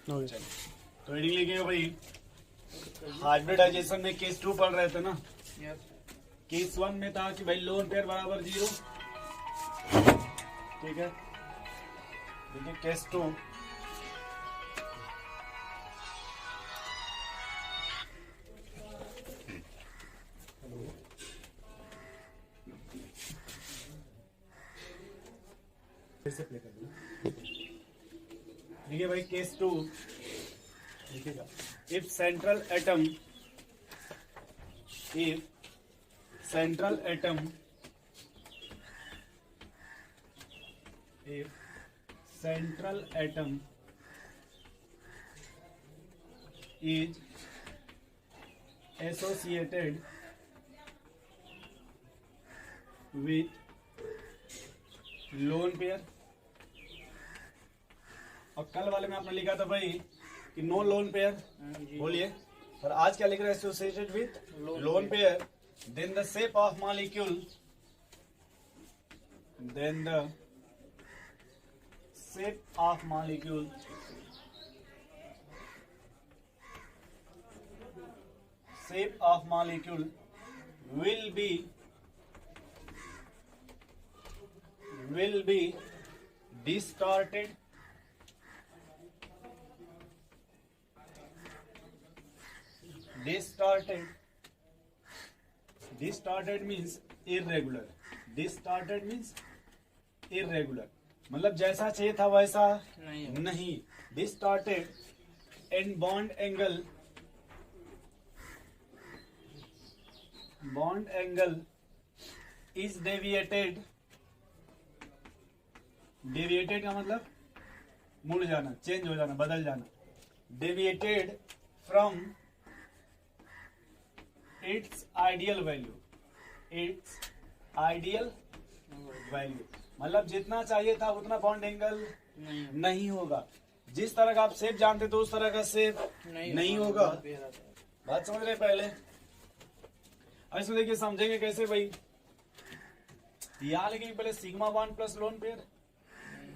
चलिए तो हेडिंग लिखिए भाई, हाइब्रिडाइजेशन में केस 2 पढ़ रहे थे ना। केस 1 में था कि भाई लोन पेयर बराबर 0, ठीक है। देखिए केस 2, देखिए भाई केस 2 देखिएगा, if central atom is associated with lone pair, और कल वाले में आपने लिखा था भाई कि नो लोन पेयर, बोलिए। और आज क्या लिख रहे हैं, associated with lone pair, then the shape of molecule, will be distorted means irregular, मतलब जैसा चाहिए था वैसा नहीं। Distorted and bond angle is deviated का मतलब मुड़ जाना, चेंज हो जाना, बदल जाना। Deviated from its ideal value, मतलब जितना चाहिए था उतना बॉन्ड एंगल नहीं होगा। जिस तरह का आप शेप जानते थे उस तरह का शेप नहीं होगा। बात समझ रहे पहले? अब इसमें देखिए समझेंगे कैसे भाई। यहाँ लिखेंगे पहले sigma bond plus lone pair,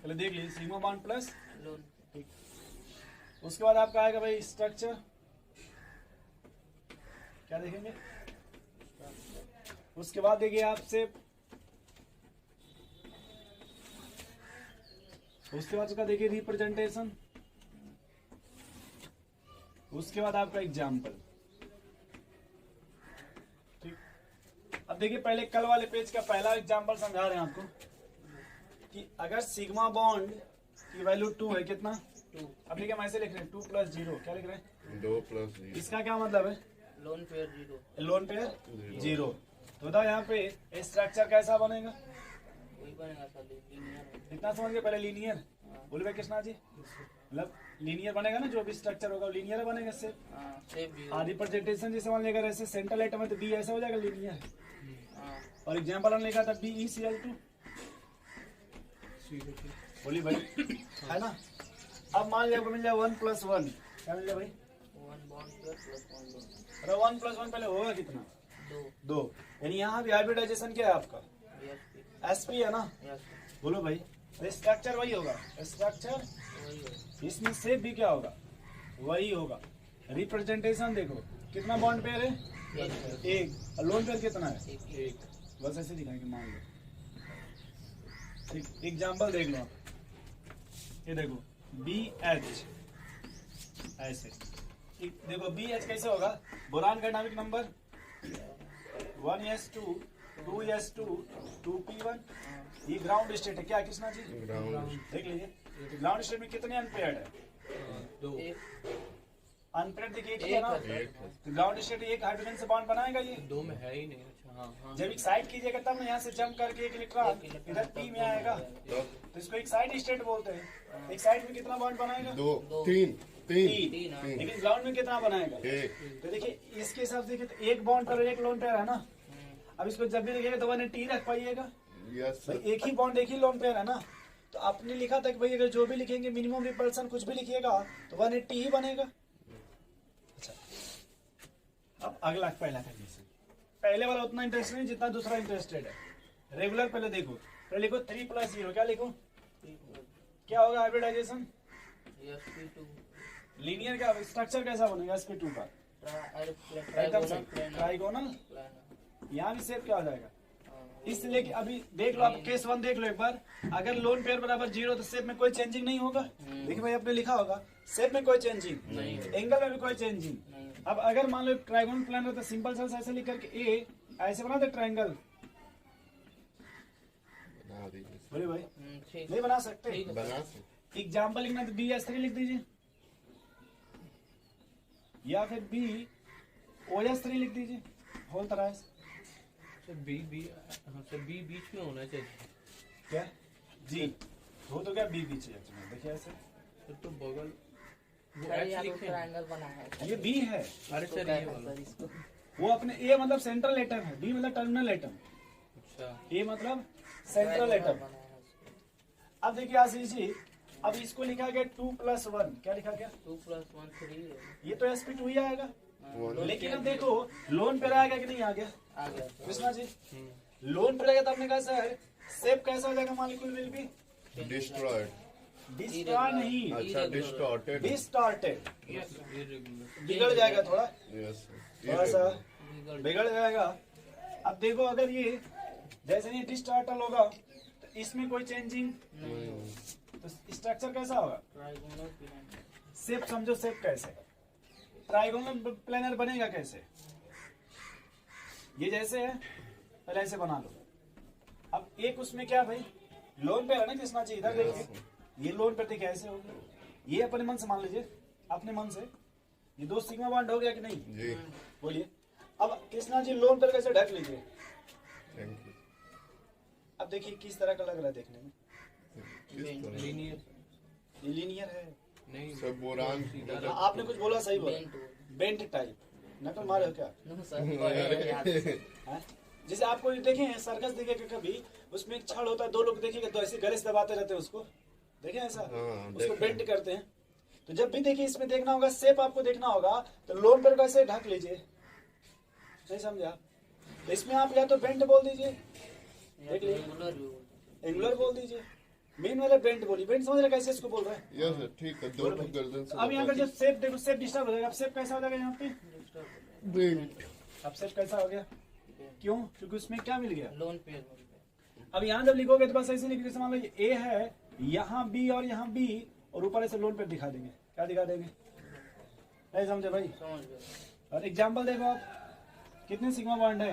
पहले देख लीजिए सिग्मा बॉन्ड प्लस लोन। उसके बाद आपका आएगा भाई स्ट्रक्चर, क्या देखेंगे? उसके बाद देखिए आप शेप, उसके बाद उसका देखिए रिप्रेजेंटेशन, उसके बाद आपका एग्जाम्पल। ठीक, अब देखिए पहले कल वाले पेज का पहला एग्जाम्पल समझा रहे हैं आपको कि अगर सिग्मा बॉन्ड की वैल्यू 2 है, कितना 2, अब देखिए हम ऐसे लिख रहे हैं 2 + 0, क्या लिख रहे हैं 2 + 0। इसका क्या मतलब है? Lone pair 0। तो बताओ यहाँ पे स्ट्रक्चर कैसा बनेगा? इतना समझ गए? पहले लीनियर, बोले भाई कृष्णा जी, मतलब लीनियर बनेगा ना, जो भी स्ट्रक्चर होगा लीनियर बनेगा। इससे रिप्रेजेंटेशन जैसे मान लेगा ऐसे सेंट्रल एटम है तो बी ऐसा हो जाएगा लीनियर। और एग्जाम्पल हमने लिखा था BeCl2, बोली भाई है ना। अब मान लिया मिल जाए 1 + 1, क्या मिल जाए भाई 1 बॉन्ड प्लस 1 लोन। अरे 1 + 1 पहले होगा कितना 2, यानी यहाँ भी हाइब्रिडाइजेशन क्या है आपका sp है ना। बोलो भाई स्ट्रक्चर वही होगा, स्ट्रक्चर इसमें शेप भी क्या होगा वही होगा। रिप्रेजेंटेशन देखो कितना बॉन्ड पेयर है 1, और लोन पेयर कितना है 1, बस ऐसे दिखाएंगे मान लो। ठीक, एग्जाम्पल देख लो आप, ये देखो BH ऐसे, देखो BH कैसे होगा, बोरान का atomic number 1s2 2s2 2p1, ये ग्राउंड स्टेट है क्या कृष्णा जी? देख लीजिए ग्राउंड स्टेट में कितने अनपेयर्ड है 2, अनपेयर्ड देखिए एक है ना। तो ग्राउंड स्टेट एक हाइड्रोजन से बॉन्ड बनाएगा, ये 2 में है ही नहीं। अच्छा, जब एक्साइट कीजिएगा तब ना यहाँ से जंप करके एक इलेक्ट्रॉन इधर p में आएगा, तो इसको एक्साइट स्टेट बोलते हैं। एक्साइट में कितना बॉन्ड बनाएगा 2 3, लेकिन ग्राउंड में कितना बनाएगा 1। तो देखिए इसके हिसाब से देखिए तो एक बॉन्ड पर एक लोन पेयर है ना। अब इसको जब भी लिखेगा तो 1T रख पाइएगा, एक ही बॉन्ड एक ही लोन पेयर है ना। तो आपने लिखा था कि भाई अगर जो भी लिखेंगे मिनिमम रिपल्सन कुछ भी लिखिएगा तो 180 ही बनेगा। अच्छा, अब अगला पहला कंडीशन, पहले वाला उतना इंटरेस्ट नहीं जितना दूसरा इंटरेस्टेड है। रेगुलर पहले देखो, पहले लिखो 3 + 0, क्या लिखो क्या होगा हाइब्रिडाइजेशन लीनियर का स्ट्रक्चर कैसा बनेगा sp2 का? एकदम सही, ट्राइगोनल। यहाँ भी शेप क्या हो जाएगा? इसलिए कि अभी देख लो आप केस 1 देख लो एक बार, अगर लोन पेयर बराबर 0 तो शेप में कोई चेंजिंग नहीं होगा। देखिए भाई आपने लिखा होगा शेप में कोई चेंजिंग, एंगल में भी कोई चेंजिंग। अब अगर मान लो ट्राइगोनल प्लान रहता, सिंपल सा ऐसे लिख करके ए ऐसे बना दे ट्राइंगल, बोले भाई नहीं बना सकते? एग्जाम्पल लिखना तो BS3 लिख दीजिए, या फिर BOS3 लिख दीजिए होल तरह से। बी बीच में होना चाहिए क्या जी? वो तो क्या बी बीच है, देखिए ऐसे तो बगल वो ट्रायंगल बना है। ये बी है। अरे सर ये वाला वो अपने ए मतलब सेंट्रल एटम है, बी मतलब टर्मिनल एटम, अच्छा ए मतलब सेंट्रल एटम। अब देखिए आशीष जी, अब इसको लिखा गया 2+1, क्या लिखा गया? 2+1 3 ये तो sp2 ही आएगा, लेकिन अब देखो लोन पे आएगा कि नहीं आ गया? आ गया। कृष्णा जी लोन पे रहेगा, तो आपने कहा सर शेप कैसा हो जाएगा? Molecule will be destroyed. Destroy नहीं, अच्छा डिस्टॉर्टेड। डिस्टॉर्टेड, इरेगुलर बिगड़ जाएगा थोड़ा, यस थोड़ा सा बिगड़ जाएगा। अब देखो अगर ये जैसे ये डिस्टॉर्टल होगा तो इसमें कोई चेंजिंग, तो स्ट्रक्चर कैसा होगा? Triangular pyramid. शेप समझो, शेप कैसे ट्राइगोनल प्लेनर बनेगा कैसे? ये जैसे है पहले ऐसे बना लो। अब एक उसमें क्या भाई लोन पे है ना कृष्णा जी, इधर देखिए ये लोन पे देखिए ऐसे हो गया, ये अपने मन से मान लीजिए, अपने मन से ये 2 सिग्मा बॉन्ड हो गया कि नहीं जी? बोलिए। अब कृष्णा जी लोन पर कैसे ढक लीजिए, थैंक यू। अब देखिए किस तरह का लग रहा है देखने में, किस तरह? लीनियर ये लीनियर है। नहीं सब बोरान आपने कुछ बोला सही बोला, बेंट टाइप, नकल मारे हो क्या? नो सर हाँ? जैसे आपको देखे सर्कस देखेगा कभी, उसमें एक छड़ होता है, 2 लोग देखेंगे तो ऐसे गले से दबाते रहते हैं उसको, देखे ऐसा? हाँ, उसको देखा। बेंट करते हैं। तो जब भी देखिए इसमें देखना होगा शेप, आपको देखना होगा तो लोन पर कैसे ढक लीजिए, नहीं समझा? तो इसमें आप या तो बेंट बोल दीजिए, देख लीजिए एंगुलर बोल दीजिए, मेन वाला बेंट बोलिए। बेंट समझ रहे कैसे इसको बोल रहे हैं? यस सर, ठीक है। दोनों गर्दन से अब यहाँ पर जब शेप देखो, शेप डिस्टर्ब हो जाएगा। अब शेप कैसा हो जाएगा यहाँ पे? बेंट। अब शेप कैसा हो गया? क्यों? क्योंकि उसमें क्या मिल गया? Lone pair. अब यहाँ जब लिखोगे तो बस ऐसे लिखोगे, जैसे मान लो ये ए है, यहाँ बी और यहाँ बी, और ऊपर ऐसे लोन पे दिखा देंगे। क्या दिखा देंगे? नहीं समझे भाई? समझ गए। और एग्जांपल देखो आप, कितने सिग्मा बॉन्ड है?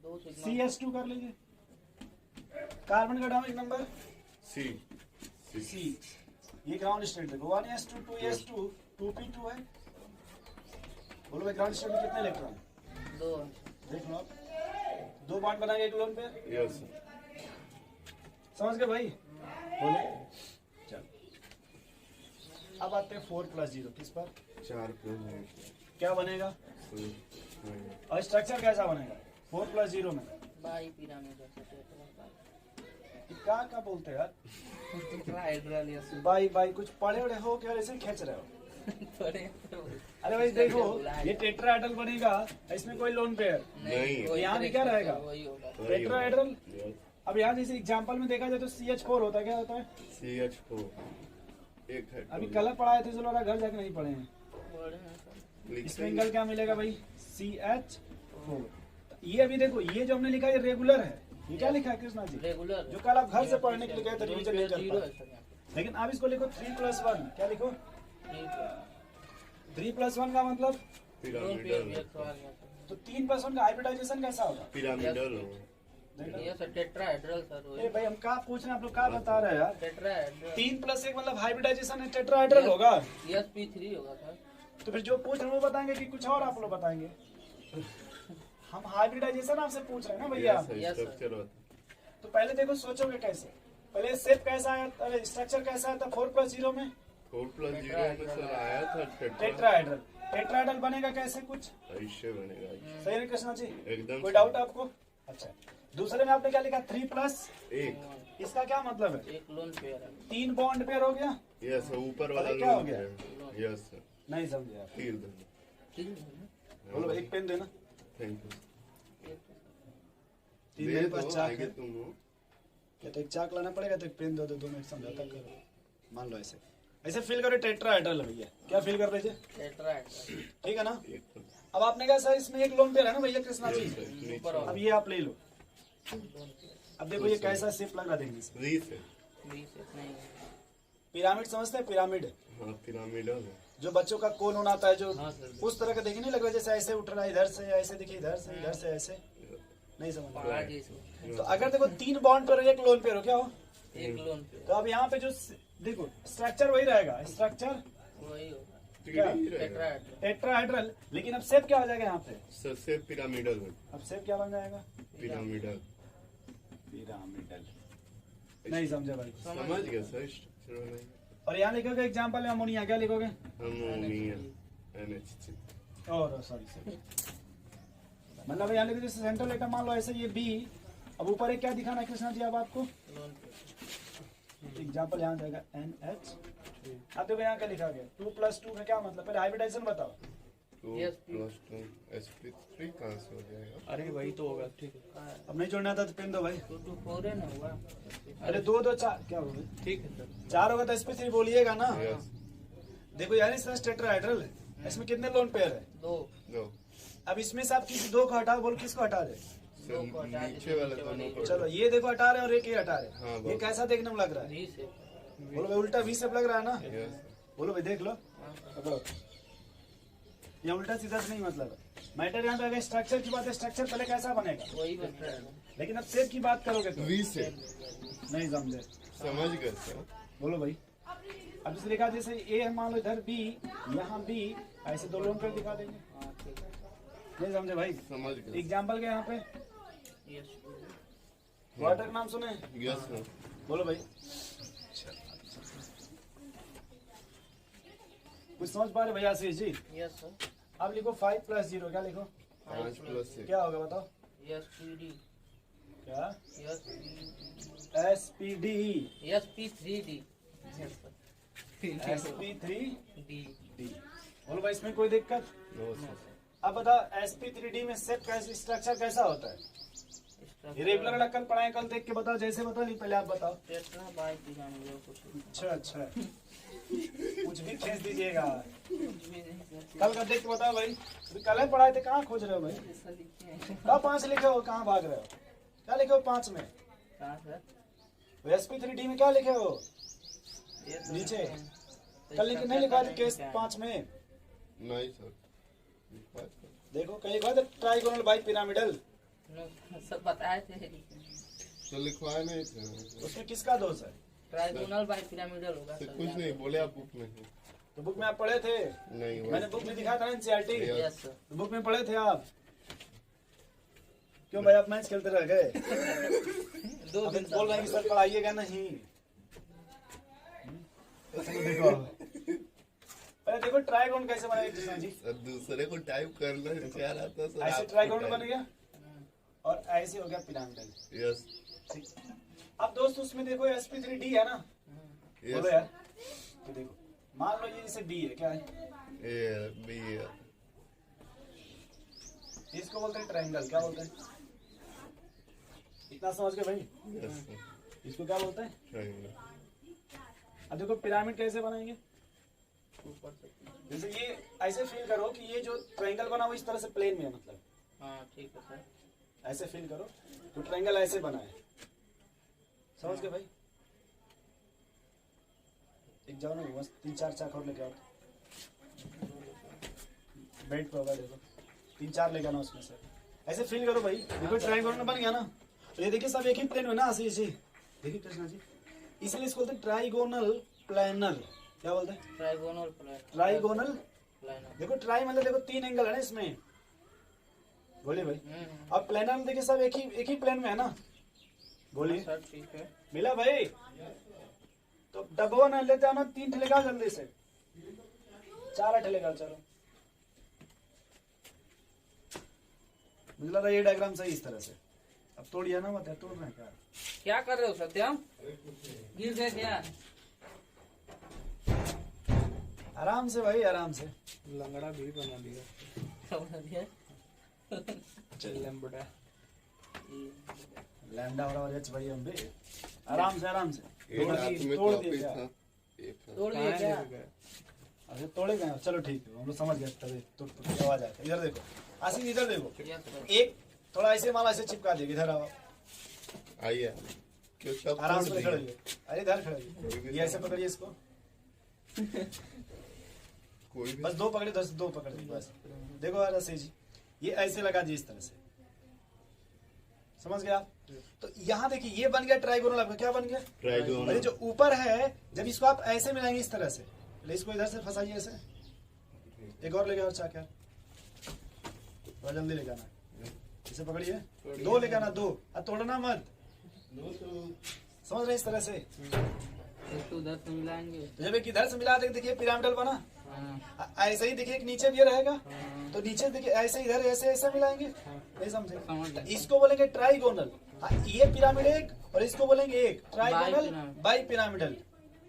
2 सिग्मा। CS2 कर लीजिए। कार्बन का एटॉमिक नंबर सी C। ये ग्राउंड स्टेट देखो 1s2 2s2 2p2 है। बोलो भाई ग्राउंड स्टेट में कितने इलेक्ट्रॉन? 2 देख लो आप, 2 बॉन्ड बनाएंगे एक लोन पे। Yes sir. समझ गए भाई? बोले चल। अब आते हैं 4+0 किस पर? 4+1 क्या बनेगा? नहीं। और स्ट्रक्चर कैसा बनेगा 4+0 में? बाई पिरामिड ऐसे क्या बोलते हैं यार? टेट्राहेड्रल या बाई बाई कुछ पढ़े वढ़े हो क्या, ऐसे खींच रहे हो? बड़े। अरे भाई देखो ये टेट्राहेड्रल बनेगा, इसमें कोई लोन पेयर नहीं। यहाँ भी क्या रहेगा? वही होगा। टेट्राहेड्रल। अब यहाँ जैसे एग्जांपल में देखा जाए तो CH4 होता है, क्या होता है? CH4 एक है। अभी कलर पढ़ाए थे, चलो घर जाके नहीं पढ़े हैं। बड़े हैं सर। इसमें एंगल क्या मिलेगा भाई? CH4। ये अभी देखो, ये जो हमने लिखा है ये रेगुलर है। ये क्या लिखा है कृष्णा जी? रेगुलर जो कल आप घर से पढ़ने के लिए गए थे, रिवीजन नहीं कर जीरो पाए। है सर यहाँ लेकिन अब इसको लिखो 3+1। क्या लिखो? पे। 3+1 का मतलब लोन पेयर भी एक सवाल है तो 3+1 का हाइब्रिडाइजेशन कैसा होगा? पिरामिडल। देखो ये सर टेट्राहेड्रल सर ए वही। भाई हम क्या पूछ रहे हैं, आप लोग क्या बता रहे हैं यार? टेट्राहेड्रल 3+1 मतलब हाइब्रिडाइजेशन है, टेट्राहेड्रल होगा। SP3 होगा सर। तो फिर जो पूछ रहे हैं वो बताएंगे कि कुछ और आप लोग बताएंगे? हम हाइब्रिडाइजेशन आपसे पूछ रहे हैं ना भैया। स्ट्रक्चर होता तो पहले देखो सोचोगे कैसे, पहले शेप कैसा आया, अरे स्ट्रक्चर कैसा आया था 4+0 में? 4+0 में सर आया था टेट्राहेड्रल। टेट्राहेड्रल बनेगा कैसे कुछ? ऐसे बनेगा। सही है कृष्णा जी? एकदम कोई डाउट आपको? अच्छा, दूसरे में आपने क्या लिखा? 3+, 1। इसका क्या मतलब है? एक लोन पेयर है। 3 बॉन्ड पेयर हो गया। यस ऊपर वाला क्या हो लोन गया? है। Yes sir. नहीं समझे आप? फील दो। तीन है ना? बोलो एक पेन देना। Thank you. एक तीन मेरे पास चाक आगे है, तुम हो। या तो एक चाक लाना पड़ेगा तो एक पेन दो, दोनों एक समझौता करो। मान लो ऐसे ऐसे फिल करो टेट्राहेड्रल है भैया, क्या फिल कर रहे थे, टेट्राहेड्रल। ठीक है ना। एक तो अब आपने कहा सर इसमें एक लोन पेयर है ना भैया कृष्णा जी, यस सर नीचे ऊपर वाला अब ये आप ले लो। अब देखो ये कैसा शेप लग रहा है देखने से, री से 20 नहीं पिरामिड समझते हैं, पिरामिड हाँ पिरामिडल है जो बच्चों का कोन होना आता है, जो हाँ सर। उस तरह का देखने नहीं लग रहा जैसे ऐसे उठ रहा है इधर से, ऐसे देखिए इधर से, इधर से ऐसे, नहीं समझ रहा। पहाड़ जैसे तो अगर देखो 3 बॉन्ड पर एक लोन पेयर हो क्या हो, एक लोन पे तो अब यहाँ पे जो देखो स्ट्रक्चर वही रहेगा, स्ट्रक्चर वही होगा क्या? टेट्राहेड्रल। टेट्राहेड्रल, लेकिन अब शेप क्या हो जाएगा यहाँ पे, सर से पिरामिडल है अब शेप क्या बन जाएगा, पिरामिडल पिरामिडल। नहीं समझे भाई। समझ गया सर स्ट्रक्चर वाला और यहाँ लिखोगे एग्जाम्पल में अमोनिया, क्या लिखोगे, अमोनिया NH3 और सॉरी मतलब यहाँ लिखो जैसे सेंट्रल एटम मान लो ऐसे ये बी, अब ऊपर एक क्या दिखाना है कृष्णा जी अब आपको, लोन पे एग्जाम्पल यहाँ जाएगा NH। अब देखो यहाँ क्या लिखा गया 2+2 में क्या मतलब, पहले हाइब्रिडाइजेशन बताओ। 2 Yes, + 2 sp3 कहाँ से हो जाएगा अरे वही तो होगा, ठीक है हाँ, अब नहीं जोड़ना था तो पेन दो भाई, 2 to 4 है ना हुआ। अरे 2 2 4 क्या होगा, ठीक है सर। 4 होगा तो sp3 बोलिएगा ना। यस देखो यार इसमें टेट्राहेड्रल है, इसमें कितने लोन पेयर है, 2 दो अब इसमें से आप किसी 2 को हटाओ, बोलो किसको हटा दे, सर नीचे वाले दोनों को चलो ये देखो हटा रहे और एक ये हटा रहे, हाँ, ये बस। कैसा देखने में लग रहा है, 20 है। बोलो भाई उल्टा वी शेप लग रहा है ना, यस बोलो भाई देख लो, हाँ, पकड़ो। ये उल्टा सीधा से नहीं मतलब है। मैटर यहाँ पे अगर स्ट्रक्चर की बात है, स्ट्रक्चर पहले कैसा बनेगा, वही बन रहा है। लेकिन अब शेप की बात करोगे तो वी से नहीं समझे, समझ गए सर बोलो भाई। अब जैसे लिखा जैसे ए है मान लो इधर बी, यहाँ बी, ऐसे 2 लोन कर दिखा देंगे, हाँ ठीक है। नहीं समझे भाई। समझ गए एग्जाम्पल के यहाँ पे यस वाटर का नाम सुने, यस सर बोलो भाई। कुछ समझ पा रहे भैया आशीष जी। Yes sir. अब लिखो 5 + 0, क्या लिखो, 5 + 6 क्या होगा बताओ, यस पीडी क्या yes SPD yes P3D yes sir SP3D। D बोलो भाई इसमें कोई दिक्कत। नो सर अब बताओ SP3D में शेप कैसे, स्ट्रक्चर कैसा होता है, इरेगुलर कल पढ़ाए, कल देख के बताओ, जैसे बताओ नहीं पहले आप बताओ। टेट्रा बाय पिरामिड कुछ अच्छा कुछ भी खींच दीजिएगा, भी नहीं सर। कल का देख के बताओ भाई, अभी कल ही पढ़ाए थे, कहाँ खोज रहे हो भाई, ऐसा लिखे हैं। कहाँ 5 लिखे हो, कहाँ भाग रहे हो, क्या लिखे हो 5 में, कहाँ सर? SP3D में क्या लिखे हो, ये तो नीचे। लिखे हैं। तो कल लिखे नहीं लिखा है केस क्या है? 5 में, नहीं सर देखो कहीं लिखा है ट्राइगोनल बाई पिरामिडल, नो, सब बताए थे। तो लिखवाए नहीं थे उसमें किसका दोष है, ट्राइगोनल बाय पिरामिडल होगा तो सर। कुछ नहीं बोले आप बुक में है तो बुक में आप पढ़े थे, नहीं वो मैंने बुक में दिखाया था ना NCERT, यस सर। तो बुक में पढ़े थे आप, क्यों भाई आप मैच खेलते रह गए, 2 अब दिन बोल रहे हैं कि सर पढ़ाइएगा नहीं। देखो पहले देखो ट्राइगोन कैसे बनेगा कृष्णा जी, सर दूसरे को टाइप करना क्या रहा था सर ऐसे आपको ट्राइगोन बन टाइप- गया और ऐसे हो गया पिरामिडल। यस ठीक, अब दोस्तों उसमें देखो SP3D है ना, बोलो यस यार, तो देखो मान लो ये जैसे B है, क्या है, ए बी इसको बोलते हैं ट्रायंगल, क्या बोलते हैं, इतना समझ गए भाई, यस सर इसको क्या बोलते हैं। ट्रायंगल अब देखो पिरामिड कैसे बनाएंगे, ऊपर से। जैसे ये ऐसे फील करो कि ये जो ट्रायंगल बना वो इस तरह से प्लेन में है, मतलब हाँ ठीक है सर। ऐसे फील करो तो ट्रायंगल ऐसे बना है, समझ गए भाई। एक जाओ ना बस 3-4 चाक और लेके आओ, बेड पे होगा देखो 3-4 लेके आना उसमें से, ऐसे फील करो भाई। देखो ट्रायंगल बन गया ना, तो ये देखिए सब एक ही प्लेन में ना, आशीष जी देखिए कृष्णा जी, इसलिए इसको बोलते हैं ट्राइगोनल प्लेनर, क्या बोलते हैं, ट्राइगोनल ट्राइगोनल। प्लानर। देखो ट्राई मतलब देखो 3 एंगल है ना इसमें, बोलिए भाई। अब प्लेनर में देखिए सब एक ही प्लेन में है ना, बोलिए सर ठीक है। मिला भाई। तो डब्बा ना लेते हो ना, 3 ठे लेगा जल्दी से, 4 ठे लेगा, चलो मुझे लगा ये डायग्राम सही इस तरह से। अब तोड़िए ना, मत तोड़ रहे हैं क्या, क्या कर रहे हो सत्यम? गिर गए क्या? आराम से भाई, आराम से। लंगड़ा भी बना दिया, समझ गए? लंबड़ा। लैंडा और एच भाई हम भी आराम से एक हाथ में तोड़ कॉपी दिए क्या? था तोड़ कहाँ दिए है क्या? लेके गए? अरे तोड़े गए, चलो ठीक है, हम लोग समझ गए। तभी तो आवाज आता है। इधर देखो आसिफ, इधर देखो, यस सर। एक थोड़ा ऐसे माला ऐसे चिपका दिए, इधर आओ, आइए क्यों सब आराम तोड़ से खड़े दिए? होइए। अरे इधर खड़े होइए, ये ऐसे पकड़िए इसको, कोई भी बस दो पकड़े, बस दो पकड़े बस। देखो यार ऐसे जी, ये ऐसे लगा दिए इस तरह से, समझ गया आप? तो यहाँ देखिए ये बन गया ट्राइगोनल, आपका क्या बन गया? ट्राइगोनल। अरे जो ऊपर है, जब इसको आप ऐसे मिलाएंगे इस तरह से, पहले इसको इधर से फंसाइए ऐसे, एक और लेके और चाकर, थोड़ा जल्दी लेके आना, इसे पकड़िए, दो लेके आना, दो, अब तोड़ना मत, समझ रहे हैं? इस तरह से एक तो उधर से मिलाएंगे। तो जब एक इधर से मिला देंगे, देखिए पिरामिडल बना, हाँ, ऐसे ही देखिए एक नीचे भी रहेगा, हाँ, तो नीचे देखिए ऐसे इधर ऐसे ऐसे मिलाएंगे, नहीं समझे? समझ गया। इसको बोलेंगे ट्राइगोनल, ये पिरामिड एक, और इसको बोलेंगे एक ट्राइगोनल बाइपिरामिड। Bi pyramidal.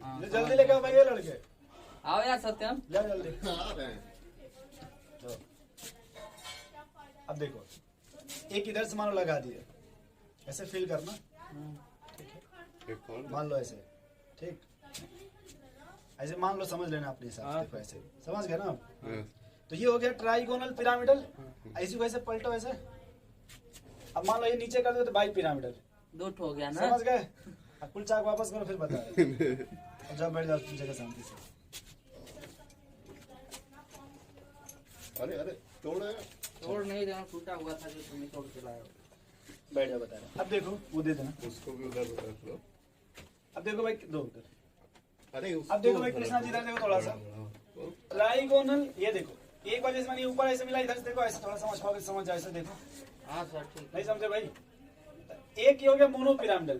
हाँ, जल्दी लेके आओ भैया लड़के, आओ यार सत्यम। ले आओ जल्दी। तो अब देखो एक इधर से मान लो लगा दिए, ऐसे फील करना, एक और मान लो ऐसे, ठीक, ऐसे मान लो, समझ लेना अपने हिसाब से, देखो ऐसे समझ गए ना आप? हाँ, तो ये हो गया ट्राइगोनल पिरामिडल, ऐसे को ऐसे पलटो ऐसे, अब मान लो ये नीचे कर दो तो बाई पिरामिडल, दो ठो हो गया ना। समझ गए? अब कुल चाक वापस करो, फिर बता अब जब बैठ जाओ जगह शांति से। अरे अरे तोड़े तोड़ नहीं देना, टूटा हुआ था जो तुमने तोड़ के लाए हो। बैठ जाओ, बता रहे। अब देखो वो दे देना, उसको भी उधर रख लो। अब देखो भाई, दो उधर, अरे अब देखो भाई कृष्णा जी, इधर देखो थोड़ा सा ट्राइगोनल, ये देखो एक बार जैसे मैंने ऊपर ऐसे मिला, इधर से देखो ऐसे, थोड़ा समझ पाओगे, समझ जाए ऐसे देखो, हाँ सर ठीक। नहीं समझे भाई? एक ये हो गया मोनो पिरामिडल,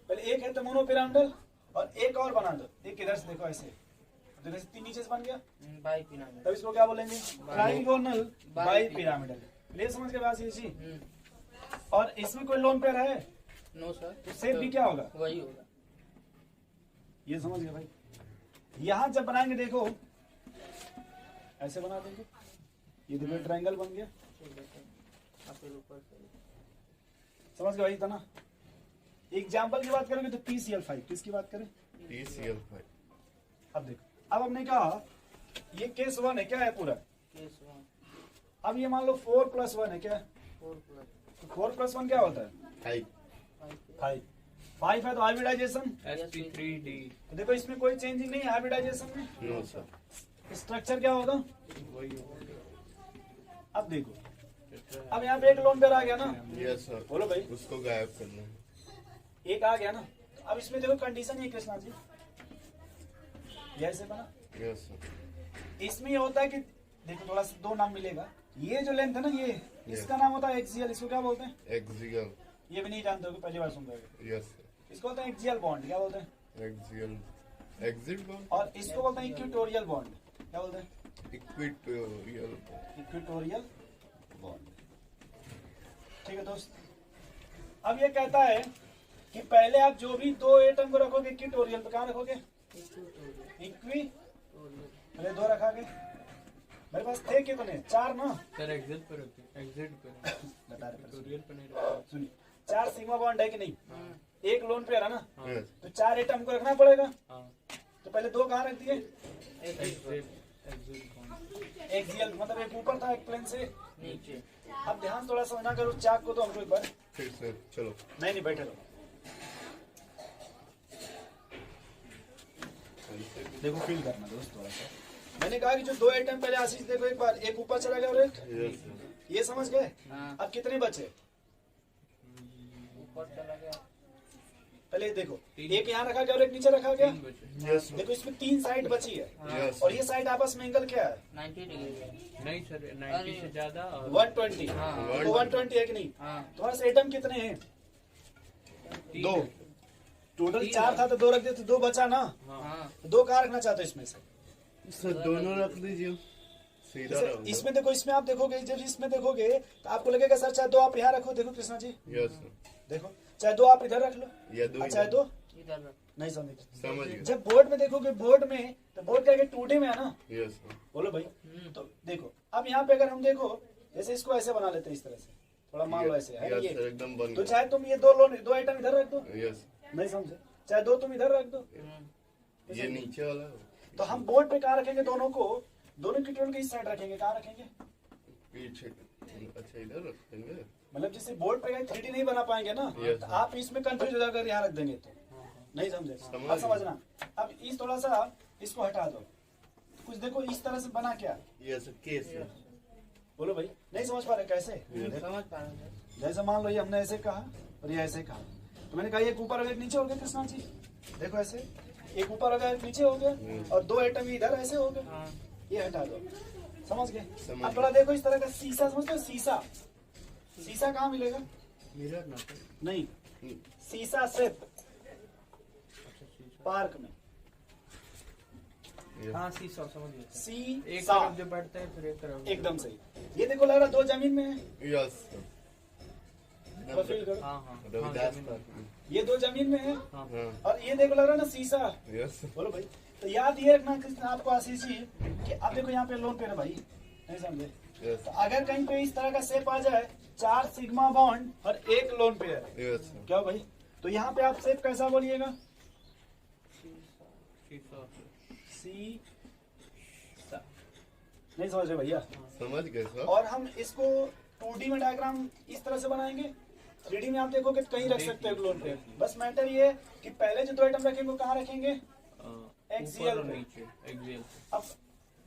पहले एक है तो मोनो पिरामिडल, और एक और बना दो, एक इधर से देखो ऐसे, देखो ऐसे तीन नीचे से बन गया, बाई पिरामिड। तब इसको क्या बोलेंगे? Trigonal bi pyramidal. ले समझ के बात ये जी। और इसमें कोई लोन पेयर है नो सर। तो शेप भी क्या होगा? वही होगा। ये समझ गए भाई? यहां जब बनाएंगे देखो ऐसे बना देंगे, ये देखो ट्रायंगल बन गया, ठीक है सर। आप फिर ऊपर से समझ गए भाई? इतना एग्जाम्पल की बात करोगे तो PCl5, किसकी बात करें? PCl5। अब देखो, अब हमने कहा ये केस 1 है, क्या है पूरा? केस 1 अब ये मान लो 4+1 है, क्या है? 4+5 4+1 क्या होता है? 5 5 है तो हाइब्रिडाइजेशन, sp3d। तो देखो इसमें कोई चेंजिंग नहीं है हाइब्रिडाइजेशन में, नो सर। स्ट्रक्चर क्या होगा? वही होगा। अब देखो, अब यहाँ पे एक लोन पेयर आ गया ना, यस सर। बोलो भाई, उसको गायब करना है। एक आ गया ना, तो अब इसमें देखो कंडीशन ये कृष्णा जी, ये ऐसे बना, यस सर। इसमें ये होता है कि देखो थोड़ा सा दो नाम मिलेगा, ये जो लेंथ है ना, ये इसका नाम होता है एक्सियल, इसको क्या बोलते हैं? एक्सियल। ये भी नहीं जानते हो, पहली बार सुन रहे हो। Yes sir. इसको बोलते हैं एक्सियल बॉन्ड, क्या बोलते हैं? Axial exit bond. और इसको बोलते हैं इक्वेटोरियल बॉन्ड, क्या बोलते हैं? इक्वेटोरियल। Equatorial bond. ठीक है दोस्त, अब ये कहता है कि पहले आप जो भी दो एटम को रखोगे इक्वेटोरियल, तो कहाँ रखोगे? इक्वी, पहले दो रखा के, मेरे पास थे कितने? 4 ना, सर एग्जिट पर रखते, एग्जिट पर बता रहे हैं। ट्यूटोरियल पर नहीं रखते। सुनिए, 4 सिग्मा बॉन्ड है कि नहीं? एक लोन पेयर है ना, यस। तो 4 एटम को रखना पड़ेगा, हाँ तो पहले दो कहाँ रख दिए? Exit exit bond. एक्सियल, मतलब एक ऊपर था एक प्लेन से नीचे। अब ध्यान थोड़ा समझना करो, चाक को तो हमको एक बार, फिर से चलो। नहीं बैठे रहो, देखो फील करना दोस्त थोड़ा सा। मैंने कहा कि जो दो आइटम पहले आशीष देखो एक बार, एक ऊपर चला गया और एक, यस सर। ये समझ गए? हाँ, अब कितने बचे? ऊपर चला गया। पहले देखो, एक यहाँ रखा गया और एक नीचे रखा गया, 3 बचे। Yes sir. देखो इसमें 3 साइड बची है, यस और ये साइड आपस में एंगल क्या है? 90 डिग्री है। नहीं सर 90 से ज्यादा और 120, हाँ तो 120 है कि नहीं? हाँ। तुम्हारे से एटम कितने हैं? 3 दो। है। टोटल 4 था तो 2 रख दिए, तो 2 बचा ना, हाँ तो 2 कहाँ रखना चाहते हो इसमें से? सर दोनों रख दीजिए। सीधा जैसे रहो। इसमें देखो, इसमें आप देखोगे, जब इसमें देखोगे तो आपको लगेगा सर चाहे 2 आप यहाँ रखो, देखो कृष्णा जी, यस सर। देखो चाहे 2 आप इधर रख लो, या दो चाहे 2 इधर रख। नहीं समझे। समझ गए। जब बोर्ड में देखोगे, बोर्ड में तो बोर्ड क्या 2D में है ना, यस सर। बोलो भाई। तो देखो अब यहाँ पे अगर हम देखो, जैसे इसको ऐसे बना लेते हैं इस तरह से, थोड़ा मान लो ऐसे है ना यस ये, सर एकदम बन तो गया। चाहे तुम ये दो आइटम इधर रख दो, यस नहीं समझे, चाहे 2 तुम इधर रख दो, ये नीचे वाला है। तो हम बोर्ड पे कहाँ रखेंगे दोनों को? दोनों की टेबल के इस साइड रखेंगे, कहाँ रखेंगे? पीछे। अच्छा इधर रखेंगे। मतलब जैसे बोर्ड पे 3D नहीं बना पाएंगे ना, Yes. तो आप इसमें कंफ्यूज हो जाकर यहाँ रख देंगे तो नहीं समझे। अब समझना, अब इस थोड़ा सा इसको हटा दो, कुछ देखो इस तरह से बना क्या, ये ऐसा केस है। बोलो भाई, नहीं समझ पा रहे कैसे? समझ पा रहे हैं। जैसे मान लो ये हमने ऐसे कहा और ये ऐसे कहा, तो मैंने कहा एक ऊपर और एक नीचे हो गया कृष्णा जी, देखो ऐसे एक ऊपर हो गया एक नीचे हो गया और दो आइटम इधर ऐसे हो गए, हाँ। ये हटा दो, समझ गए? समझ अब थोड़ा देखो इस तरह का शीशा, समझते हो शीशा? शीशा कहाँ मिलेगा? मिरर ना। नहीं, शीशा सिर्फ पार्क में, हाँ शीशा समझ गया। एक शीशा, तरफ जो बैठते हैं फिर एक तरफ। एकदम सही। ये देखो लग रहा दो जमीन में है, यस। थोड़ा feel करो। हाँ हाँ रविदास हाँ, पार्क। ये दो जमीन में है हाँ। हाँ और ये देखो लग रहा है ना शीशा, यस। बोलो भाई। तो याद ये रखना कृष्ण आपको आशीष जी कि आप देखो यहाँ पे लोन पे है भाई, नहीं समझे? यस। तो अगर कहीं पे इस तरह का शेप आ जाए, 4 सिग्मा बॉन्ड और 1 लोन पेयर, यस। क्या भाई? तो यहाँ पे आप शेप कैसा बोलिएगा? शीशा। सी, नहीं समझ रहे भैया? समझ गए सर। और हम इसको 2D में डायग्राम इस तरह से बनाएंगे, 3D में आप देखोगे तो कहीं रख सकते हो लोन पे। बस मैटर ये है कि पहले जो 2 आइटम रखेंगे वो कहाँ रखेंगे? एक्सियल ऊपर और पे। नीचे एक्सियल। अब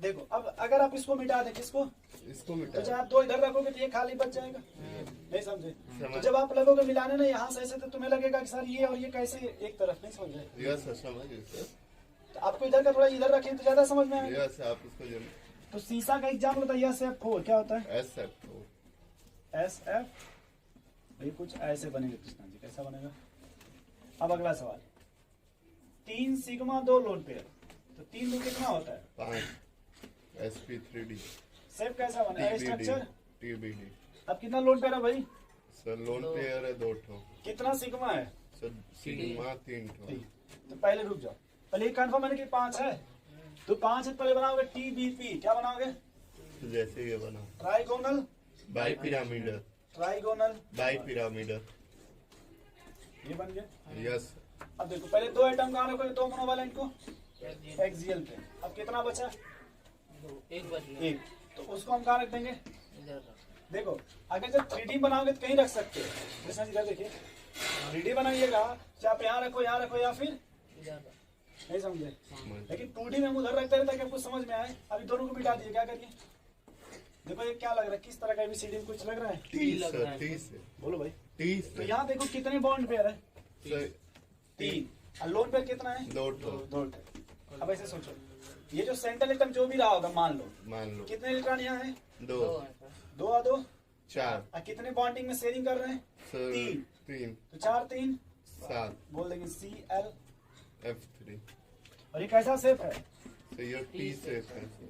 देखो, अब अगर आप इसको मिटा दें, किसको? इसको तो मिटा। जब आप 2 इधर रखोगे तो ये खाली बच जाएगा, नहीं समझे? तो समझ। जब आप लगोगे मिलाने ना यहाँ से ऐसे, तो तुम्हें लगेगा कि सर ये और ये कैसे एक तरफ, नहीं समझ रहे? यस सर, समझ गए सर। तो आपको इधर का थोड़ा इधर रखें तो ज्यादा समझ में आएगा। यस, आप इसको जरूर। तो शीशा का एग्जाम्पल होता है SF4, क्या होता है? S sir. SF, भाई कुछ ऐसे बनेगा कृष्णा जी, कैसा बनेगा? अब अगला सवाल, 3 सिग्मा 2 लोन पेयर, तो 3 में कितना होता है? 5 SP3D शेप कैसा बनेगा? स्ट्रक्चर। TBD। अब कितना लोन पेयर है भाई? सर लोन प्लेयर है 2 ठो। कितना सिग्मा है? सर सिग्मा 3 ठो। तो पहले रुक जाओ, पहले कंफर्म है कि 5 है, तो 5 है, पहले बनाओगे TBP, क्या बनाओगे? तो जैसे ये बना trigonal, bi pyramidal. Trigonal, bi pyramidal. ये बन गया। यस। अब देखो पहले 2 आइटम कहाँ रखोगे? 2 मोनोवैलेंट को एक्सियल पे। अब कितना बचा? एक बच गया। 1, तो उसको हम कहाँ रख देंगे? इधर रख। देखो अगर जब 3D बनाओगे तो कहीं रख सकते हो, कृष्णा जी इधर देखिए, 3D बनाइएगा चाहे आप यहाँ रखो या फिर इधर रख। नहीं समझे? लेकिन 2D में हम उधर रखते रहते ताकि आपको समझ में आए। अभी दोनों को मिटा दिए, क्या करिए? देखो ये क्या लग रहा है, किस तरह का ABCD में कुछ लग रहा है? 30 लग सर, रहा है। 30 है। बोलो भाई। 30 तो है। यहाँ देखो कितने बॉन्ड पेयर है? सर 3, और लोन पेयर कितना है? 2 ठो। 2। अब ऐसे सोचो, ये जो सेंट्रल आइटम जो भी रहा होगा, मान लो मान लो कितने इलेक्ट्रॉन यहाँ है? 2 दो है सर। 2 और 2, 4 और कितने बॉन्डिंग में शेयरिंग कर रहे हैं? सर 3, 3 तो 4 3 7 बोल देंगे CL। F3। और ये कैसा शेप है? तो ये T शेप है सर।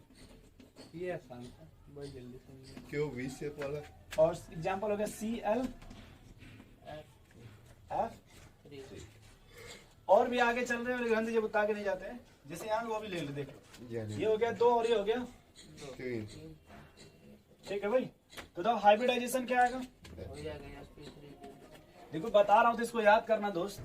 ये आसान था, बहुत जल्दी समझ गया। क्यों V शेप वाला? और एग्जांपल हो गया CL F। और भी आगे चल रहे हैं ग्रंथि, जब आगे नहीं जाते हैं, जैसे यहाँ वो भी ले लो, देख लो, ये हो गया 2 और ये हो गया 3। ठीक है भाई। तो दो हाइब्रिडाइजेशन क्या आएगा? हो जाएगा SP3। देखो बता रहा हूँ तो इसको याद करना दोस्त।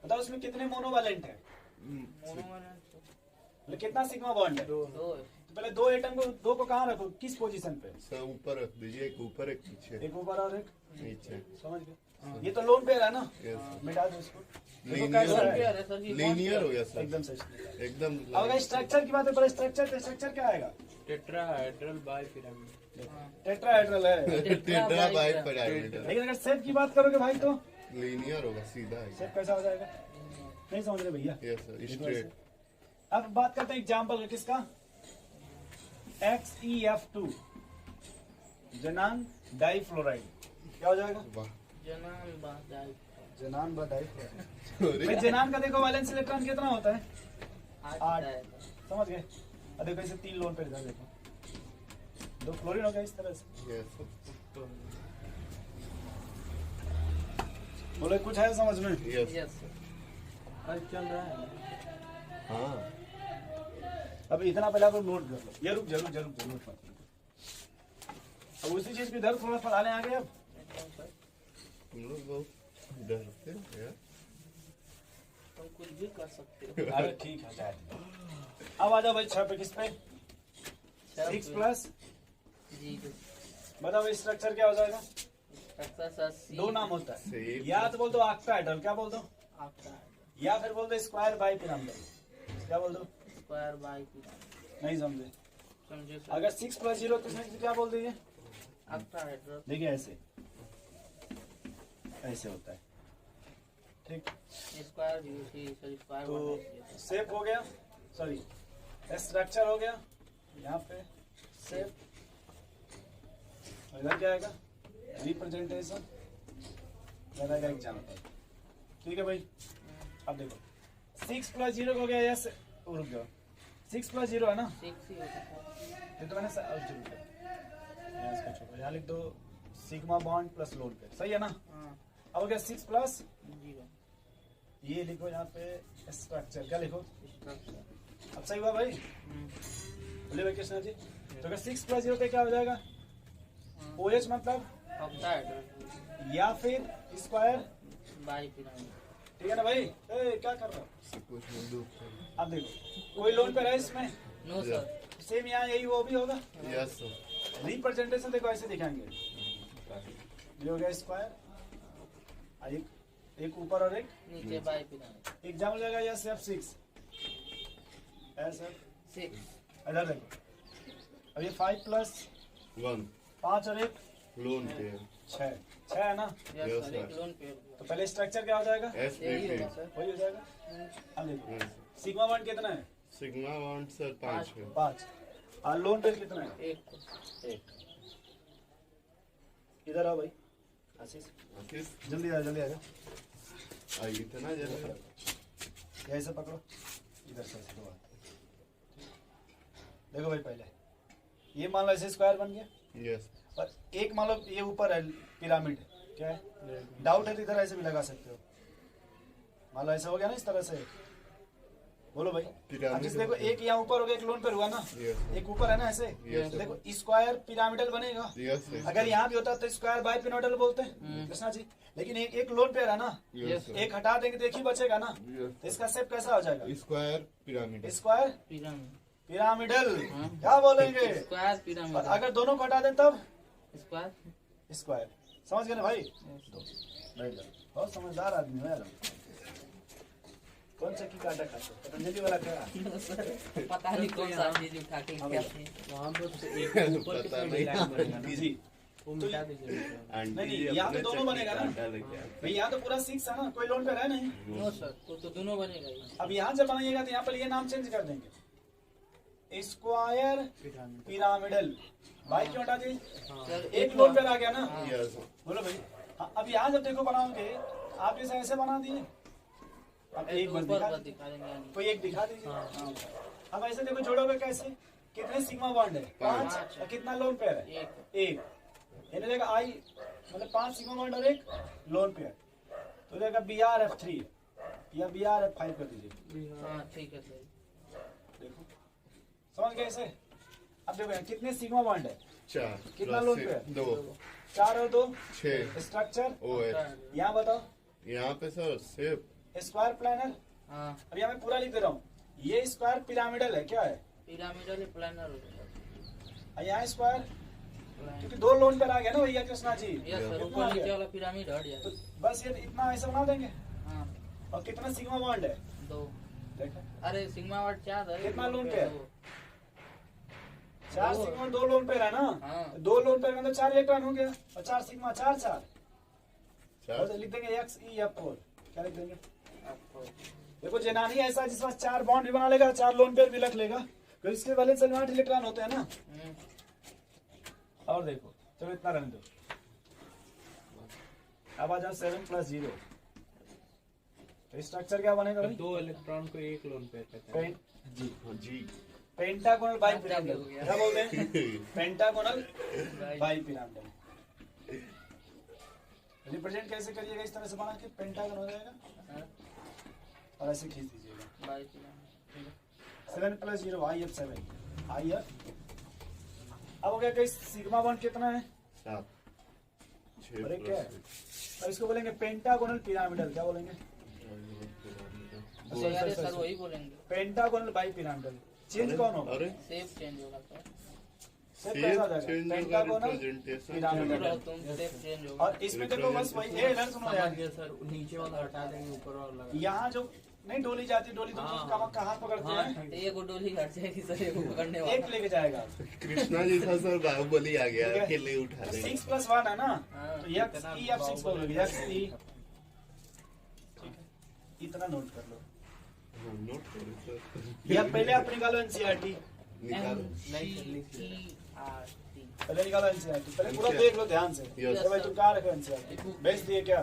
बताओ उसमें कितने मोनोवैलेंट है? मतलब कितना सिग्मा बॉन्ड है? 2 दो है। तो पहले 2 एटम को, 2 को कहाँ रखो, किस पोजीशन पे? सर ऊपर रख दीजिए, एक ऊपर एक पीछे। एक ऊपर और एक नीचे। समझ गए? ये तो लोन पेयर है ना, यस। मिटा दो इसको। देखो लीनियर कैसा लोन है? पेयर है सर जी। लीनियर हो गया सर, एकदम सही। एकदम। अब अगर स्ट्रक्चर की बात है, पर स्ट्रक्चर क्या आएगा? टेट्राहेड्रल बाइपिरामिड। टेट्राहेड्रल है। Tetra bi pyramidal. लेकिन अगर शेप की बात करोगे भाई तो लीनियर होगा, सीधा है। शेप कैसा हो जाएगा? नहीं समझ रहे भैया? Yes sir, straight. अब बात करते हैं एग्जाम्पल किसका? XeF2, जनान डाइफ्लोराइड, क्या हो जाएगा? वाह। जनान बादाई। जनान व डाइफ्लोराइड। अरे, भाई जनान का देखो वैलेंस इलेक्ट्रॉन कितना होता है? 8 आठ। आएगा। समझ गए? अब देखो इसे 3 लोन पे इधर देखो, 2 फ्लोरीन हो गया इस तरह से। Yes sir. बोले कुछ है समझ में? यस। Yes sir. आज चल रहा है। हाँ अब इतना पहले आप नोट कर लो, ये रुक जरूर नोट मत करो। अब उसी चीज की इधर थोड़ा पढ़ाने आ गए। अब हम लोग बहुत डरते हैं यार। तुम कुछ भी कर सकते हो। अरे ठीक है जाए। अब आ जाओ भाई 6 पे, किस पे? 6 प्लस जीरो। बताओ भाई स्ट्रक्चर क्या हो जाएगा? स्ट्रक्चर सर सी। दो नाम होता है, Same. या तो बोल दो ऑक्टाहेड्रल, क्या बोल दो, आपका या फिर बोल दो स्क्वायर बाई पिरामिडल, क्या बोल दो? Square by pyramid. नहीं समझे? समझे सर? अगर 6 प्लस 0 तो इसमें क्या बोल देंगे? ऑक्टाहेड्रल। देखिए ऐसे ऐसे होता है, ठीक। स्क्वायर भी उसी सर स्क्वायर तो बनना शेप हो गया, सॉरी स्ट्रक्चर हो गया, यहाँ पे शेप, इधर क्या आएगा? रिप्रेजेंटेशन, इधर आएगा एग्जाम्पल, ठीक है भाई। अब देखो 6 प्लस 0 हो गया, यस रुक जाओ, 6 प्लस 0 है ना, 6 ही होता है। ये तो मैंने यहाँ इसको छोड़ो, यहाँ लिख दो सिग्मा बॉन्ड प्लस लोन पे, सही है ना? हाँ अब हो गया 6 प्लस, जीरो। ये लिखो यहाँ पे स्ट्रक्चर, क्या लिखो? स्ट्रक्चर। अब सही हुआ भाई? बोले भाई कृष्णा जी, तो अगर 6 प्लस 0 पे क्या हो जाएगा? OH मतलब ऑक्टाहेड्रल या फिर स्क्वायर, बाई पिरामिड। ठीक है ना भाई? ए, क्या कर रहा हो? कुछ नहीं दो। अब देखो कोई लोन पे है इसमें, नो सर। सेम यहाँ यही वो भी होगा। Yes sir. रिप्रेजेंटेशन देखो ऐसे दिखाएंगे, ये हो गया स्क्वायर, एक ऊपर और एक नीचे बाई पिरामिड। एग्जाम हो जाएगा, यस एफ 6 ऐसा 6 इधर देखो। अब ये 5 प्लस 1 5 और एक लोन पे 6, 6 है ना? Yes Yes, sir. sir. एक लोन पे तो पहले स्ट्रक्चर क्या हो जाएगा? एस यही पे होगा सर। वही हो जाएगा। अब देखो Yes. सिग्मा बॉन्ड कितना है? सिग्मा बॉन्ड सर 5 है। 5। और लोन पे कितना है? एक 1। इधर आओ भाई आशीष, आशीष जल्दी आ जल्दी आ जाओ, आइए था ना जरा। ऐसे पकड़ो, इधर से ऐसे दो हाथ। देखो भाई पहले ये मान लो ऐसे स्क्वायर बन गया, यस और एक मान लो ये ऊपर है पिरामिड, क्या है? डाउट है तो इधर ऐसे भी लगा सकते हो। मान लो ऐसा हो गया ना इस तरह से, बोलो भाई। पिरामिड अब जिस देखो एक यहाँ ऊपर हो गया, एक लोन पर हुआ ना, यस एक ऊपर है ना ऐसे, Yes. देखो स्क्वायर पिरामिडल बनेगा। यस अगर यहाँ भी होता तो स्क्वायर बाई पिरामिडल बोलते हैं कृष्णा जी, लेकिन एक लोन पे है ना, यस एक हटा देंगे तो एक ही बचेगा ना, तो इसका शेप कैसा हो जाएगा? Square pyramid square pyramid. Pyramidal, हाँ। क्या बोलेंगे? स्क्वायर और पिरामिड। अगर दोनों को हटा दें तब स्क्वायर। स्क्वायर, समझ गए ना भाई? बैठ जाओ, बहुत समझदार आदमी हो यार। कौन सा की काटा खाते हो? पतंजलि वाला क्या? पता नहीं कौन सा चीज उठा के हाँ क्या भैया। थे। वहाँ पर से एक ऊपर पता कितने नहीं। लाइन बनेगा ना, इजी वो मिटा दीजिए मुझे। आंटी नहीं, जी यहाँ तो अपने दोनों चक्की बनेगा ना। कांटा लेके आए। भाई, यहाँ तो पूरा 6 है ना, कोई लोन पे रहा नहीं। नो सर, तो दोनों बनेगा ही। अब यहाँ जब बनाइएगा तो यहाँ पर ये नाम चेंज कर देंगे, स्क्वायर पिरामिड। पिरामिडल। भाई क्यों हटा दी? सर एक लोन पे आ गया ना, हाँ। यस बोलो भाई। हाँ, अब यहाँ जब देखो बनाओगे, आप जैसे ऐसे बना दिए, अब एक बार ऊपर दिखा पर दिखा देंगे यानी। कोई एक दिखा दीजिए। हाँ। अब ऐसे देखो जोड़ोगे कैसे? कितने सिग्मा बॉन्ड है? 5। और कितना लोन पेयर है? एक 1। यानी देखा आई मतलब 5 सिग्मा बॉन्ड और 1 लोन पेयर, तो देखा BRF3 या BRF5 कर दीजिए। हाँ ठीक है सर। देखो समझ गए इसे? अब देखो कितने सिग्मा बॉन्ड है? 4 कितना लोन पे है? 2 4 और 2 6 स्ट्रक्चर। OH यहाँ बताओ यहाँ पे सर शेप स्क्वायर प्लानर। हाँ अब यहाँ मैं पूरा लिख दे रहा हूँ, ये स्क्वायर पिरामिडल है, क्या है? पिरामिडल प्लानर होगा। और यहाँ स्क्वायर, प्लानर। क्योंकि 2 लोन पर आ गया ना भैया कृष्णा जी, यस सर, कितना ऊपर आ नीचे गया? वाला पिरामिड हट तो जाए। बस ये इतना ऐसा बना देंगे। हाँ और कितना सिग्मा बॉन्ड है? 2। देखो अरे सिग्मा वाट 4 है। कितना लोन पे है? 2। 4 दो। सिग्मा 2 लोन पे है ना, हाँ। 2 लोन पे मतलब 4 इलेक्ट्रॉन हो गया, और 4 सिग्मा 4 4 4 और लिख देंगे XeF4। क्या लिख देंगे? आपको देखो जेनानी ऐसा जिस पास 4 बॉन्ड भी बना लेगा, 4 लोन पेयर भी रख लेगा, तो इसके वैलेंस में 8 इलेक्ट्रॉन होते हैं ना। और देखो चलो इतना रहने दो। अब आ जाओ 7 प्लस 0, तो स्ट्रक्चर क्या बनेगा भाई? 2 इलेक्ट्रॉन को एक लोन पे कहते हैं। जी पेंटागोनल बाई पिरामिडल, क्या बोलते हैं? Pentagonal bi pyramidal. रिप्रेजेंट कैसे करिएगा? इस तरह से बना के पेंटागन हो जाएगा, और ऐसे खींच दीजिएगा। By pyramid. 7 plus 0 IF7 IF। अब हो गया कि सिग्मा बॉन्ड कितना है? 7 और एक क्या है? और इसको बोलेंगे पेंटागोनल पिरामिडल, क्या बोलेंगे? अरे सर वही बोलेंगे, पेंटागोनल बाई पिरामिडल चेंज कौन होगा? अरे सेफ चेंज होगा सर। सेप कैसा हो जाएगा? Change pentagonal representation pyramidal. तुम सेफ चेंज होगा। और इसमें देखो बस वही ये इधर सुनो यार, समझ गया सर, नीचे वाला हटा देंगे, ऊपर वाला लगा। यहाँ जो नहीं डोली जाती, डोली तो का हाथ पकड़ते हैं, तो ये को डोली हट जाएगी सर, ये को पकड़ने एक वाला। लेके जाएगा। कृष्णा जी था सर, बाहुबली आ गया, ठीक है। अकेले उठा ले। 6+1 है ना, हाँ, तो यक्स ई आप 6 बोलोगे, यक्स ई। ठीक है, इतना नोट कर लो। हाँ, नोट करो सर। या पहले आप निकालो एनसीईआरटी, निकालो। NCERT। पहले निकालो एनसीईआरटी, पहले पूरा देख लो ध्यान से। Yes, तो भाई तुम कहाँ रखे एनसीईआरटी? बेच दिए क्या?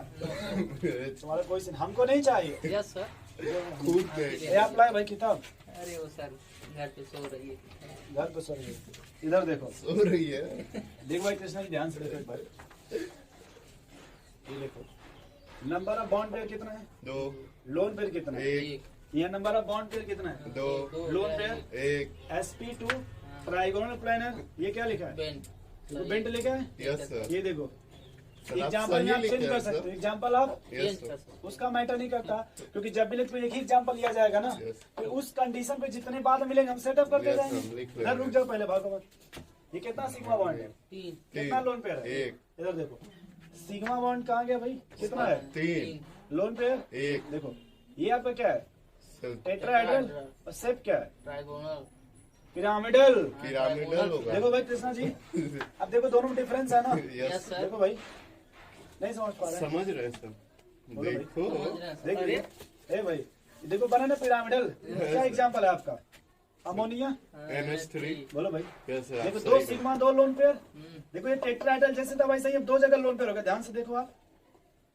तुम्हारा कोई सीन हमको नहीं चाहिए। Yes sir. खुद देख। ये आप लाए भाई किताब, अरे वो सर घर पे सो रही है। घर पे सर इधर देखो, सो रही है। देख भाई कृष्णा जी ध्यान से देखो एक बार, ये देखो नंबर ऑफ बॉन्ड पेयर कितना है, 2 लोन पेयर कितना है, 1 ये नंबर ऑफ बॉन्ड पेयर कितना है, 2 lone pair 1 sp2 trigonal planner, ये क्या लिखा है? बेंट। देखो बेंट लिखा है, यस सर। ये देखो सर, आप एग्जाम्पल सही में आप चेंज लिखे कर हैं, सकते हो, सर। एग्जाम्पल आप यस सर। उसका मैटर नहीं करता, क्योंकि जब भी लिख तो एक ही एग्जाम्पल लिया जाएगा ना, Yes. फिर उस कंडीशन पे जितने बाद में मिलेंगे हम सेटअप करते Yes, हम जाएंगे। लिख इधर लेंगे। रुक जाओ पहले भागवत, ये कितना सिग्मा बॉन्ड है, 3 कितना लोन पेयर है? 1 इधर देखो सिग्मा बॉन्ड कहाँ गया भाई, कितना है 3 लोन पेयर? 1 देखो ये आपका क्या है, सर। टेट्राहेड्रल, और सेप क्या है, ट्राइगोनल। पिरामिडल। पिरामिडल होगा। देखो भाई कृष्णा जी, अब देखो दोनों में डिफरेंस है ना, यस यस सर। देखो भाई नहीं समझ पा रहे हैं? समझ रहे हैं सर। बोलो भाई। देखो समझ रहे हैं सर। देख अरे ए भाई देखो बना ना पिरामिडल, क्या एग्जांपल है आपका, अमोनिया। NH3। बोलो भाई, यस सर, आप देखो सही दो कह- सिग्मा दो लोन पेयर, हम्म, देखो ये टेट्राहेड्रल जैसे था वैसे ही अब दो जगह लोन पेयर हो गया, ध्यान से देखो आप,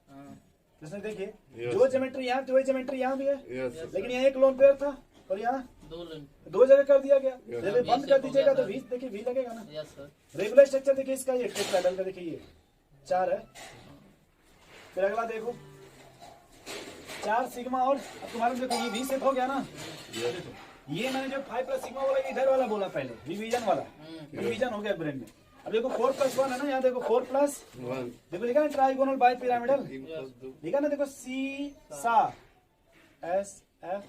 हाँ, जैसे देखिए Yes, जो sir. ज्योमेट्री यहाँ थी वही ज्योमेट्री यहाँ भी है, यस सर। लेकिन यहाँ एक लोन पेयर था और यहाँ 2 लोन। दो जगह कर दिया गया। Yes. जब ये बंद कर दीजिएगा तो वी देखिए वी लगेगा ना, यस सर। रेगुलर स्ट्रक्चर देखिए इसका, ये टेट्राहेड्रल का देखिए ये 4 है, फिर अगला देखो 4 सिग्मा, और अब तुम्हारे देखो ये वी सेट हो गया ना, यस सर। ये मैंने जो 5+ सिग्मा बोला ये इधर वाला बोला पहले, डिवीजन वाला, डिवीजन हो गया ब्रेन में। अब देखो 4+1 है ना, यहाँ देखो 4+, 1 देखो लिखा ना ट्राइगोनल बाई पिरामिडल, 3+2 लिखा ना देखो सी सा एस एफ,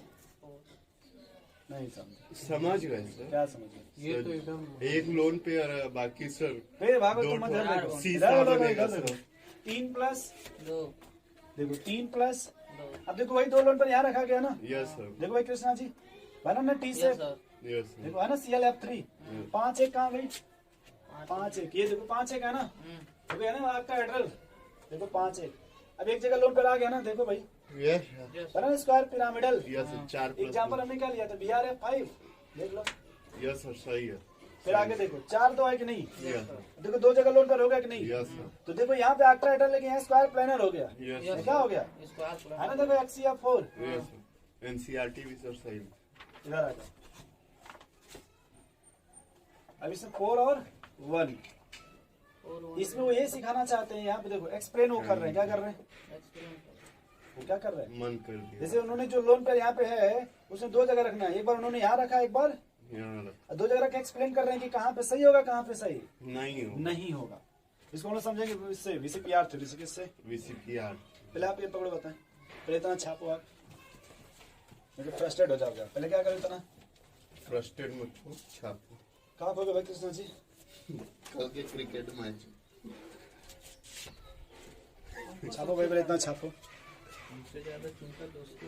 नहीं समझ समझ गए सर। क्या समझे, ये तो एकदम एक लोन पे और बाकी सर फिर भागो दो तुम मत इधर देखो, सी इधर देखो, बनेगा इधर देखो सर। 3+, 2 देखो 3+, 2 अब देखो वही दो लोन पर यहाँ रखा गया ना, यस सर। देखो भाई कृष्णा जी बना ना टी यस से, सर। Yes sir. देखो है ना ClF3, 5 1 कहाँ गई, 5 1, ये देखो 5 1 है ना, देखो है ना आपका हेड्रल, देखो 5 1, अब एक जगह लोन पर आ गया ना, देखो भाई यस सर। यस बना square pyramidal, yes sir. 4+2 example हमने क्या लिया था BRF 5, देख लो, यस सर, सही है। फिर आगे देखो 4 2 है कि नहीं, यस सर। देखो दो जगह लोन पर हो गया कि नहीं, यस सर। तो देखो यहाँ पे ऑक्टाहेड्रल लेकिन यहाँ स्क्वायर प्लानर हो गया, यस ये सर। क्या हो गया, इसको हाथ पूरा है ना, देखो XCF4 यस सर। NCERT भी सर सही है। इधर आ जाओ, अब इसमें 4 और 1, और इसमें वो ये सिखाना चाहते हैं, यहाँ पे देखो एक्सप्लेन वो कर रहे हैं, क्या कर रहे हैं, एक्सपेरिमेंट। वो क्या कर रहे हैं, मन कर दिया। जैसे उन्होंने जो लोन पे यहाँ पे है उसने दो जगह रखना है, एक बार उन्होंने यहाँ रखा, एक बार यहाँ रख। और दो जगह रख के एक्सप्लेन कर रहे हैं कि कहाँ पे सही होगा कहाँ पे सही नहीं हो। नहीं होगा। इसको हम लोग समझेंगे इससे VCPR थ्योरी से, किससे, VCPR। पहले आप ये पकड़ो बताएं, पहले इतना छापो आप, मुझे फ्रस्ट्रेट हो जाओगे, पहले क्या करो इतना फ्रस्ट्रेट मत हो, छापो। कहाँ खोगे भाई कृष्णा जी, कल के क्रिकेट मैच। छापो भाई, पहले इतना छापो, हमसे ज्यादा चिंता दोस्तों